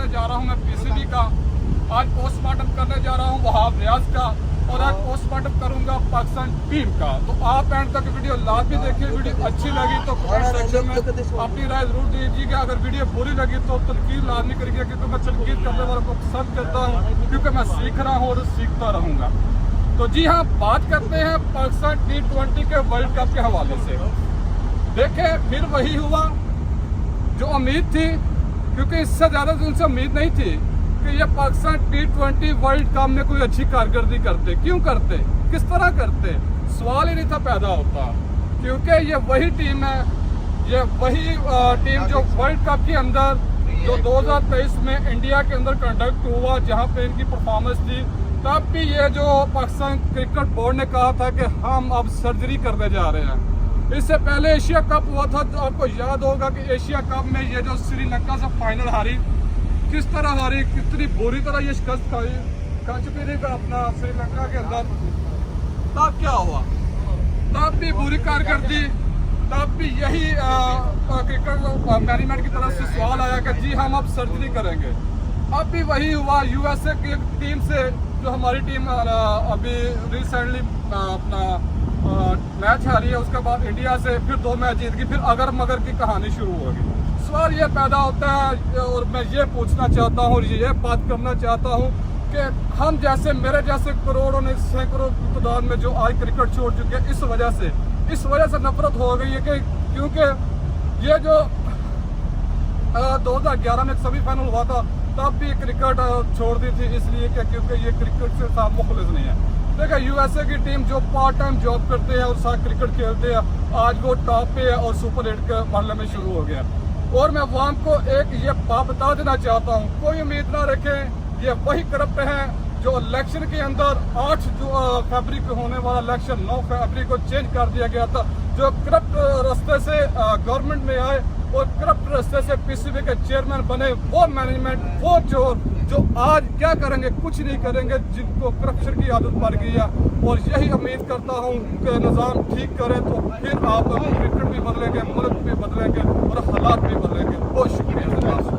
करने जा रहा हूँ मैं पीसीबी का, आज पोस्टमार्टम करने जा रहा हूँ वहाब रियाज का, और आज पोस्टमार्टम करूंगा पाकिस्तान टीम का। तो आप एंड तक वीडियो लाजमी देखिए। वीडियो अच्छी लगी तो कमेंट सेक्शन में अपनी राय जरूर दीजिएगा। अगर वीडियो बुरी लगी तो तनकीद लाजमी करिएगा, क्योंकि मैं तनकीद करने वालों को पसंद करता हूँ, क्योंकि मैं सीख रहा हूँ और सीखता रहूंगा। तो जी हाँ, बात करते हैं पाकिस्तान T20 के वर्ल्ड कप के हवाले से। देखें, फिर वही हुआ जो उम्मीद थी, क्योंकि इससे ज़्यादा तो उनसे उम्मीद नहीं थी कि ये पाकिस्तान T20 वर्ल्ड कप में कोई अच्छी कारकर्दगी करते। क्यों करते, किस तरह करते, सवाल ही नहीं था पैदा होता। क्योंकि ये वही टीम है, ये वही टीम जो वर्ल्ड कप के अंदर जो 2023 में इंडिया के अंदर कंडक्ट हुआ, जहाँ पे इनकी परफॉर्मेंस थी, तब भी ये जो पाकिस्तान क्रिकेट बोर्ड ने कहा था कि हम अब सर्जरी करने जा रहे हैं। इससे पहले एशिया कप हुआ था, तो आपको याद होगा कि एशिया कप में ये जो श्रीलंका से फाइनल हारी, किस तरह हारी, कितनी बुरी तरह ये शिकस्त खा चुकी थी अपना श्रीलंका के अंदर। तब क्या हुआ, तब भी बुरी कारकर्दगी, तब भी यही क्रिकेट मैनेजमेंट की तरफ से सवाल आया कि जी हम अब सर्जरी करेंगे। अब भी वही हुआ। यूएसए की टीम से जो हमारी टीम अभी रिसेंटली अपना मैच हारी है, उसके बाद इंडिया से फिर 2 मैच जीत गई, फिर अगर मगर की कहानी शुरू होगी। सवाल ये पैदा होता है, और मैं ये पूछना चाहता हूँ और ये बात करना चाहता हूँ कि हम जैसे, मेरे जैसे करोड़ों ने, सैकड़ों की तादाद में जो आज क्रिकेट छोड़ चुके हैं, इस वजह से नफरत हो गई है कि क्योंकि ये जो 2011 में सेमीफाइनल हुआ था, तब भी क्रिकेट छोड़ दी थी, इसलिए कि क्योंकि ये क्रिकेट से साफ मुखलिस नहीं है। देखिए, यूएसए की टीम जो पार्ट टाइम जॉब करते हैं और साथ क्रिकेट खेलते हैं, आज वो टॉप पे है और सुपर 8 के मरहले में शुरू हो गया। और मैं अवाम को एक ये बात बता देना चाहता हूँ, कोई उम्मीद ना रखें, ये वही करप्ट हैं जो इलेक्शन के अंदर 8 फरवरी को होने वाला इलेक्शन 9 फरवरी को चेंज कर दिया गया था, जो करप्ट रास्ते से गवर्नमेंट में आए और करप्ट रास्ते से पीसीबी के चेयरमैन बने। वो मैनेजमेंट, वो चोर जो आज क्या करेंगे, कुछ नहीं करेंगे, जिनको करप्शन की आदत पड़ गई है। और यही उम्मीद करता हूँ कि निज़ाम ठीक करे तो फिर आप क्रिकेट भी बदलेंगे, मुल्क भी बदलेंगे और हालात भी बदलेंगे। बहुत शुक्रिया।